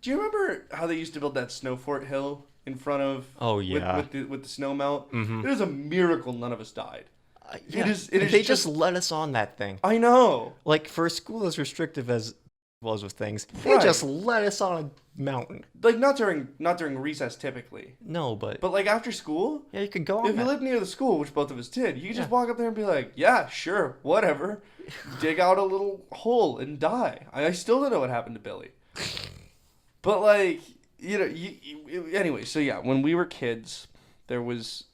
Do you remember how they used to build that snow fort hill in front of? Oh yeah. With the snow melt. Mm-hmm. It is a miracle none of us died. Yeah. It is. It is They just. let us on that thing. I know. Like for a school as restrictive as it was with things, they Right. just let us on a mountain. Like not during recess typically, No, but but like after school. yeah, you could go on If you that. lived near the school, which both of us did, you could just Yeah. walk up there and be like, "Yeah, sure, whatever." Dig out a little hole and die. I still don't know what happened to Billy. But like, anyway. So yeah, when we were kids, there was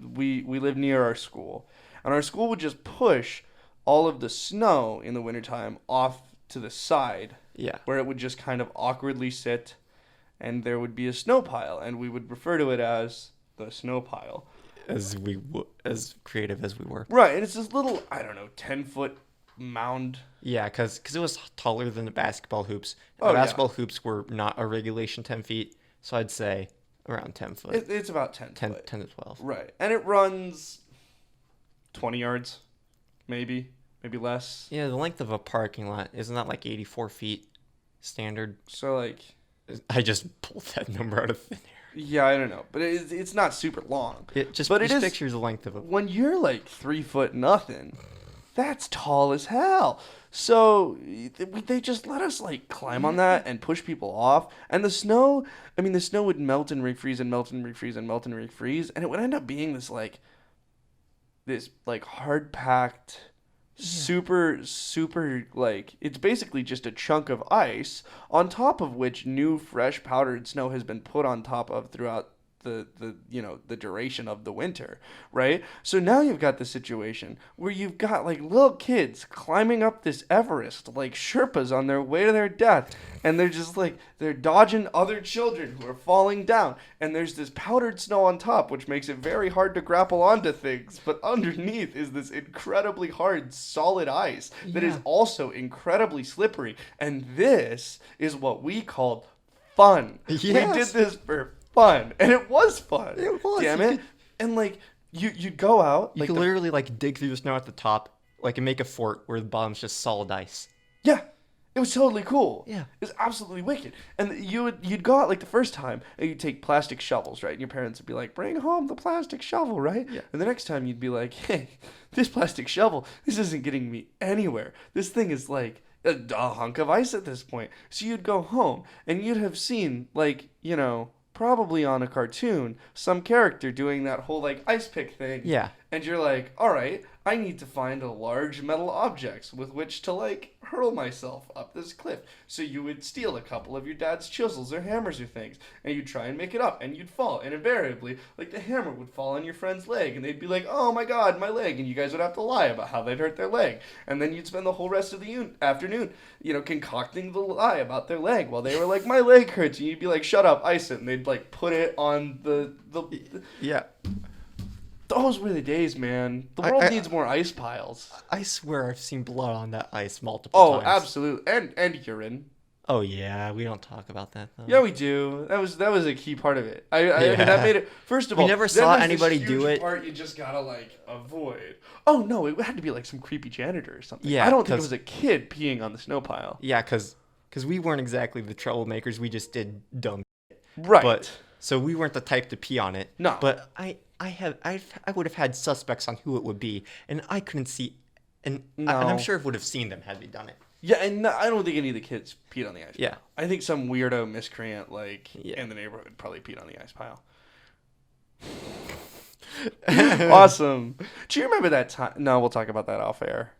we lived near our school, and our school would just push all of the snow in the wintertime off to the side, Yeah. where it would just kind of awkwardly sit, and there would be a snow pile, and we would refer to it as the snow pile. As creative as we were. Right, and it's this little, I don't know, 10-foot mound. Yeah, because it was taller than the basketball hoops. Oh, The yeah. basketball hoops were not a regulation 10 feet, so I'd say around 10 foot. It's about 10 10, foot. 10 to 12. Right, and it runs 20 yards, maybe less. Yeah, the length of a parking lot, isn't that like 84 feet standard? So like, I just pulled that number out of thin air. yeah, I don't know, but it's not super long. It just, But it just is- pictures the length of a... When you're like 3 foot nothing, that's tall as hell. So they just let us like climb on that and push people off. And the snow, I mean, the snow would melt and refreeze and melt and refreeze and melt and refreeze, and it would end up being this hard packed, super like, it's basically just a chunk of ice on top of which new fresh powdered snow has been put on top of throughout the duration of the winter, right? So now you've got the situation where you've got like little kids climbing up this Everest like Sherpas on their way to their death, and they're just like, they're dodging other children who are falling down, and there's this powdered snow on top, which makes it very hard to grapple onto things, but underneath is this incredibly hard solid ice that is Yeah. also incredibly slippery, and this is what we called fun. We Yes. did this for fun, and it was fun. It was. Damn You it! And like you'd go out, You like could literally like dig through the snow at the top, like and make a fort where the bottom's just solid ice. yeah, it was totally cool. Yeah. It was absolutely wicked. And you'd go out like the first time, and you'd take plastic shovels, right? And your parents would be like, "Bring home the plastic shovel," right? Yeah. And the next time you'd be like, "Hey, this plastic shovel, this isn't getting me anywhere. This thing is like a hunk of ice at this point." So you'd go home, and you'd have seen like probably on a cartoon, some character doing that whole like ice pick thing. Yeah. And you're like, all right, I need to find a large metal object with which to like hurl myself up this cliff. So you would steal a couple of your dad's chisels or hammers or things, and you'd try and make it up, and you'd fall. And invariably, like the hammer would fall on your friend's leg, and they'd be like, "Oh my God, my leg!" And you guys would have to lie about how they'd hurt their leg. And then you'd spend the whole rest of the afternoon, concocting the lie about their leg while they were like, "My leg hurts," and you'd be like, "Shut up, ice it," and they'd like put it on the. Yeah. Those were the days, man. The world needs more ice piles. I swear I've seen blood on that ice multiple Oh, times. absolutely, and urine. Oh yeah, we don't talk about that though. Yeah, we do. That was a key part of it. I mean, Yeah. that made it. First of We all, never then saw there's this anybody huge do it. Part you just gotta like avoid. Oh no, it had to be like some creepy janitor or something. Yeah, I don't think it 'cause- was a kid peeing on the snow pile. Yeah, because we weren't exactly the troublemakers. We just did dumb. Right. But so we weren't the type to pee on it. No. But I would have had suspects on who it would be, and I couldn't see, and I'm No. sure I would have seen them had they done it. Yeah, and I don't think any of the kids peed on the ice Yeah. pile. I think some weirdo miscreant Yeah. in the neighborhood probably peed on the ice pile. Awesome. Do you remember that time? No, we'll talk about that off air.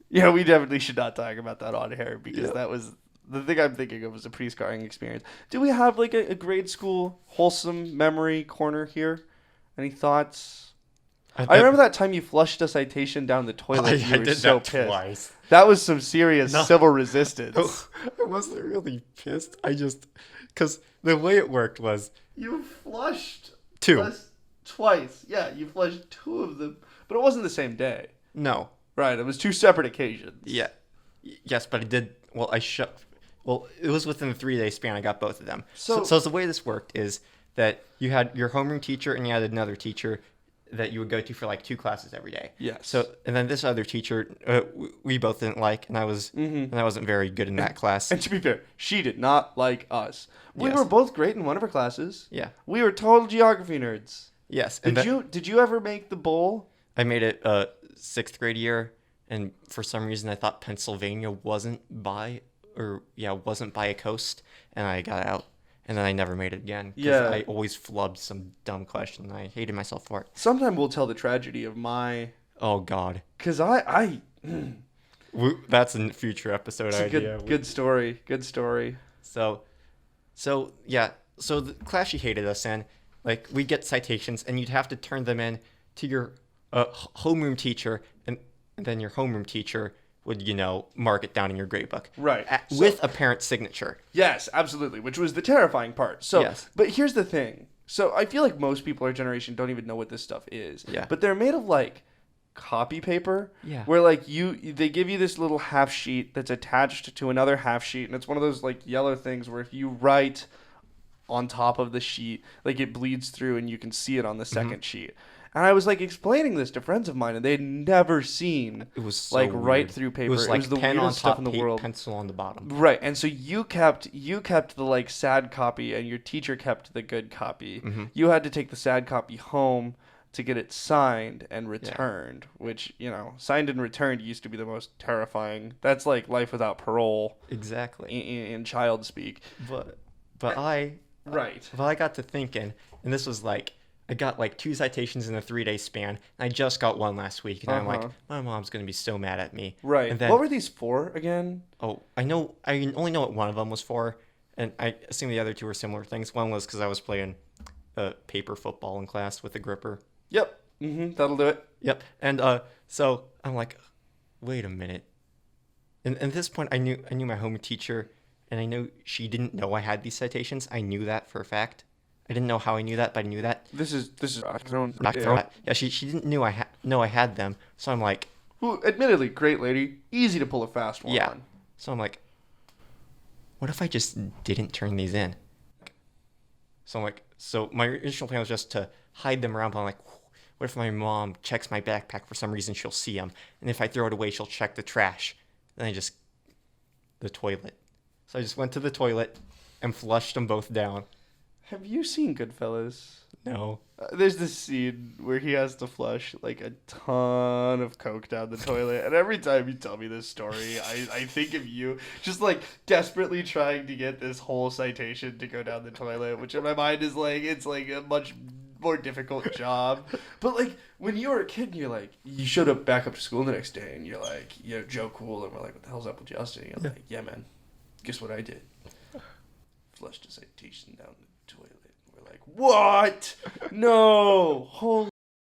Yeah, we definitely should not talk about that on air because Yeah. that was the thing I'm thinking of was a pretty scarring experience. Do we have like a grade school wholesome memory corner here? Any thoughts? I remember that time you flushed a citation down the toilet. You were so pissed. twice. That was some serious No. civil resistance. I wasn't really pissed. Because the way it worked was You flushed two. twice. Yeah, you flushed 2 of them, but it wasn't the same day. No. Right, it was 2 separate occasions. Yeah. Yes, but I did. Well, Well, it was within a 3-day span. I got both of them. So the way this worked is that you had your homeroom teacher and you had another teacher. that you would go to for like 2 classes every day. Yes. So, and then this other teacher, we both didn't like, and I wasn't very good in that class. And to be fair, she did not like us. We Yes. were both great in one of her classes. Yeah. We were total geography nerds. Yes. Did you ever make the bowl? I made it 6th grade year, and for some reason I thought Pennsylvania wasn't by a coast, and I got out. And then I never made it again. Yeah. I always flubbed some dumb question, and I hated myself for it. Sometime we'll tell the tragedy of my... Oh, God. Because That's a future episode it's a idea. good story. Good story. So the class she hated us in, like, we'd get citations, and you'd have to turn them in to your homeroom teacher, and then your homeroom teacher would, mark it down in your grade book. Right. With a parent's signature. Yes, absolutely, which was the terrifying part. So, Yes. But here's the thing. So I feel like most people our generation don't even know what this stuff is. Yeah. But they're made of, like, copy paper. Yeah. Where, like, they give you this little half sheet that's attached to another half sheet, and it's one of those, like, yellow things where if you write on top of the sheet, like, it bleeds through and you can see it on the second sheet. And I was, like, explaining this to friends of mine, and they had never seen, It was so like, weird. right through paper. It was like the pen on weirdest stuff top, in the world. pencil on the bottom. Right, and so you kept the, like, sad copy, and your teacher kept the good copy. You had to take the sad copy home to get it signed and returned, which, signed and returned used to be the most terrifying. That's like life without parole. Exactly. In child speak. But I got to thinking, and this was like, I got like 2 citations in a 3-day span, and I just got 1 last week, and I'm like, my mom's gonna be so mad at me. Right. And then, what were these for again? Oh, I only know what one of them was for, and I assume the other 2 were similar things. One was because I was playing paper football in class with a gripper. Yep. That'll do it. Yep. And so I'm like, wait a minute. And at this point, I knew my home teacher, and I knew she didn't know I had these citations. I knew that for a fact. I didn't know how I knew that, but I knew that. This is Yeah, she didn't know I had them. So I'm like, who, admittedly, great lady, easy to pull a fast one on. So I'm like, what if I just didn't turn these in? So I'm like, so my initial plan was just to hide them around, but I'm like, what if my mom checks my backpack for some reason? She'll see them, and if I throw it away, she'll check the trash. Then the toilet. So I just went to the toilet and flushed them both down. Have you seen Goodfellas? No. There's this scene where he has to flush like a ton of Coke down the toilet, and every time you tell me this story, I think of you just like desperately trying to get this whole citation to go down the toilet, which in my mind is like, it's like a much more difficult job. But like when you were a kid, you're like, you showed up back up to school the next day, and you're like, Joe Cool, and we're like, what the hell's up with Justin? And you're like, yeah, man, guess what I did? Flushed a citation down the toilet. We're like, what? No. Holy.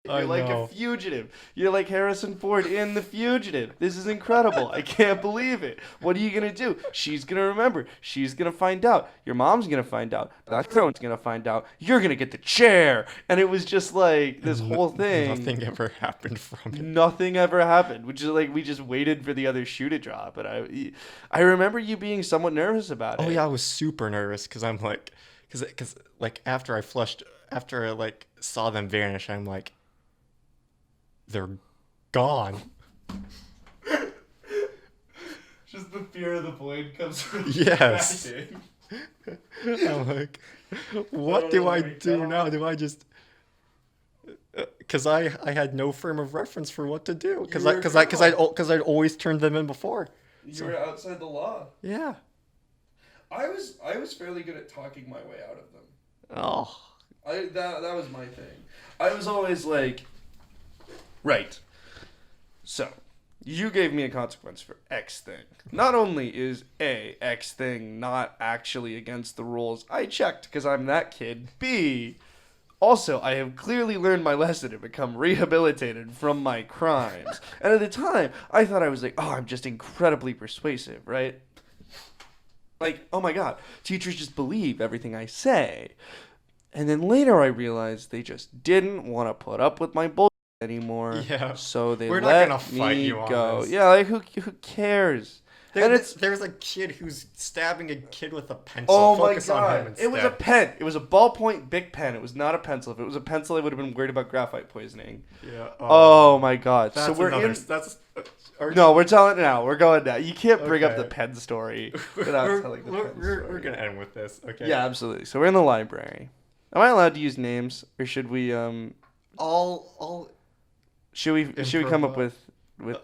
You're like a fugitive. You're like Harrison Ford in The Fugitive. This is incredible. I can't believe it. What are you going to do? She's going to remember. She's going to find out. Your mom's going to find out. That girl's going to find out. You're going to get the chair. And it was just like this whole thing. Nothing ever happened from it. Nothing ever happened, which is like we just waited for the other shoe to drop. And I remember you being somewhat nervous about it. Oh, yeah, I was super nervous because I'm like, because like after I saw them vanish, I'm like, they're gone. Just the fear of the void comes from yes. I'm like, what do I do now? Do I just... Because I had no frame of reference for what to do. Because I'd always turned them in before. You were outside the law. Yeah. I was fairly good at talking my way out of them. Oh. That was my thing. I was always like, right. So, you gave me a consequence for X thing. Not only is A, X thing not actually against the rules, I checked because I'm that kid. B, also, I have clearly learned my lesson and become rehabilitated from my crimes. And at the time, I thought I was like, oh, I'm just incredibly persuasive, right? Like, oh my God, teachers just believe everything I say. And then later I realized they just didn't want to put up with my bullshit anymore. Yeah. So they We're let not gonna fight me you on go. this. Yeah, like who cares? There's a kid who's stabbing a kid with a pencil. Oh my Focus on him god! instead. It was a pen. It was a ballpoint Bic pen. It was not a pencil. If it was a pencil, I would have been worried about graphite poisoning. Yeah. Oh my god! That's So we're another, in. That's. No, we're telling it now. We're going now. You can't bring up Okay. the pen story without telling the pen story. We're gonna end with this. Okay. Yeah, absolutely. So we're in the library. Am I allowed to use names, or should we All should we come up Improv-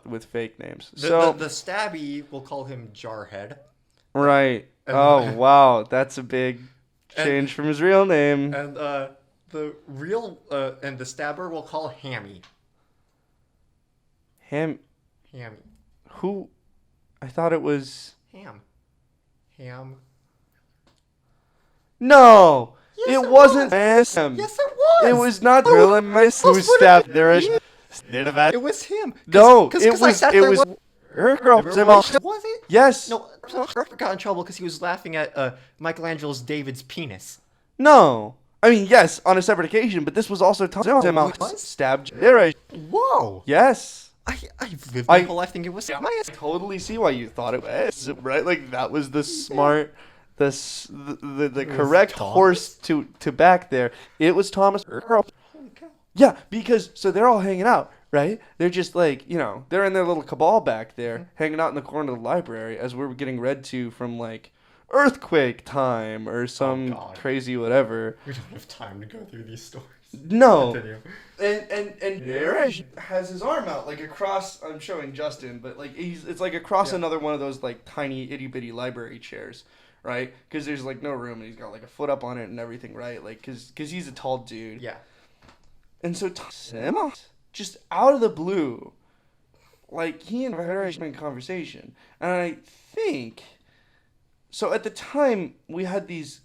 with fake names? the stabby, we'll call him Jarhead. Right. And- Oh wow, that's a big change from his real name. And the real and the stabber we'll call Hammy. Ham. Hammy. Who? I thought it was. Ham. No, Yes, it wasn't. was. Sam. Yes, it was. It was not Gorilla Mice who else would it stabbed be? there. It was him. No, Cause it I was. sat It there was. wa- Her girl. Was it? Yes. No, Herc got in trouble because he was laughing at Michelangelo's David's penis. No. I mean, yes, on a separate occasion, but this was also was? stabbed. There. Whoa! Yes. I've lived my whole life thinking it was my I totally see why you thought it was right. Like that was the smart, the correct Thomas? horse to back there. It was Thomas. Holy cow. Yeah, because so they're all hanging out, right? They're just like they're in their little cabal back there, hanging out in the corner of the library as we're getting read to from like earthquake time or some God. crazy whatever. We don't have time to go through these stories. No. Continue. And Herein has his arm out like across. I'm showing Justin, but like it's like across another one of those like tiny itty bitty library chairs, right? Because there's like no room, and he's got like a foot up on it and everything, right? Like because he's a tall dude. Yeah. And so Sam, just out of the blue, like he and Herein been in conversation, and I think so. At the time, we had these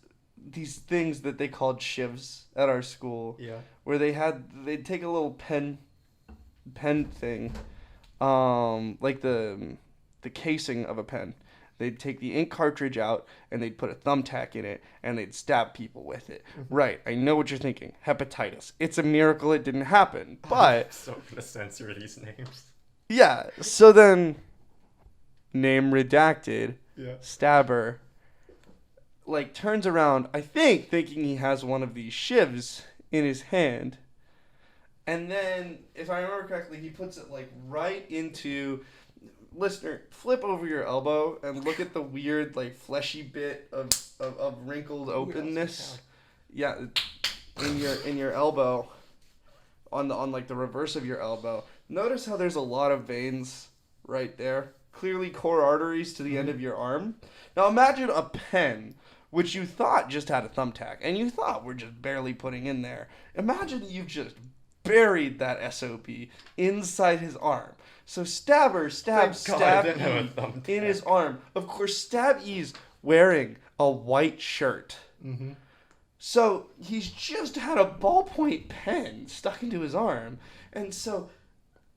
things that they called shivs at our school. Yeah. Where they'd take a little pen thing, like the casing of a pen. They'd take the ink cartridge out and they'd put a thumbtack in it and they'd stab people with it. Right, I know what you're thinking. Hepatitis. It's a miracle it didn't happen. But I'm so gonna censor these names. yeah, so then name redacted, Yeah. stabber, like turns around, I think thinking he has one of these shivs in his hand. And then, if I remember correctly, he puts it like right into. Listener, flip over your elbow and look at the weird, like fleshy bit of wrinkled openness. Yeah, in your elbow, on like the reverse of your elbow. Notice how there's a lot of veins right there. Clearly core arteries to the end of your arm. Now imagine a pen, which you thought just had a thumbtack, and you thought we're just barely putting in there. Imagine you've just buried that SOP inside his arm. So Stabber stabs Thank God I Stab didn't have a E thumbtack. in his arm. Of course, Stab E's wearing a white shirt. Mm-hmm. So he's just had a ballpoint pen stuck into his arm. And so,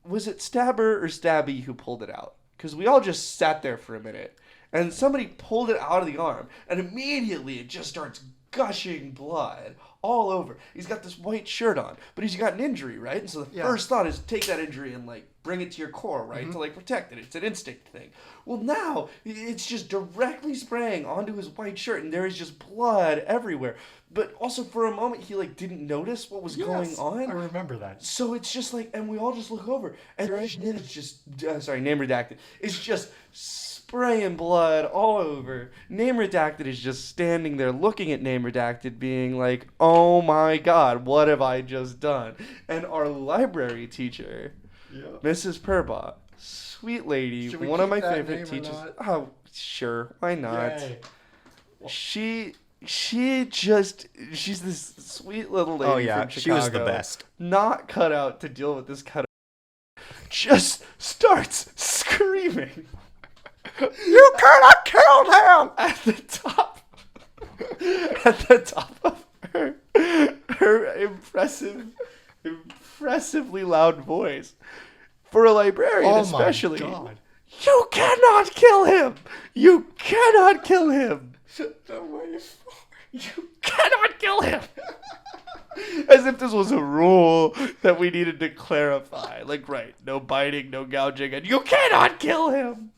was it Stabber or Stabby who pulled it out? Because we all just sat there for a minute. And somebody pulled it out of the arm. And immediately it just starts gushing blood all over. He's got this white shirt on, but he's got an injury, right? And so the first thought is take that injury and like bring it to your core, right? To like protect it. It's an instinct thing. Well, now it's just directly spraying onto his white shirt, and there is just blood everywhere. But also for a moment he like didn't notice what was going on. I remember that. So it's just like, and we all just look over, and it's just, sorry, name redacted. It's just spraying blood all over. Name redacted is just standing there looking at name redacted, being like, "Oh my God, what have I just done?" And our library teacher, Mrs. Purbaugh, sweet lady, Should we one of keep my that favorite name or teachers. not? Oh, sure, why not? Yay. She's this sweet little lady Oh yeah, from Chicago. she was the best. Not cut out to deal with this kind of. Just starts screaming. You cannot kill him! At the top. At the top of her impressively loud voice. For a librarian, especially. Oh my God. You cannot kill him! You cannot kill him! You cannot kill him! As if this was a rule that we needed to clarify. Like, right, no biting, no gouging, and you cannot kill him!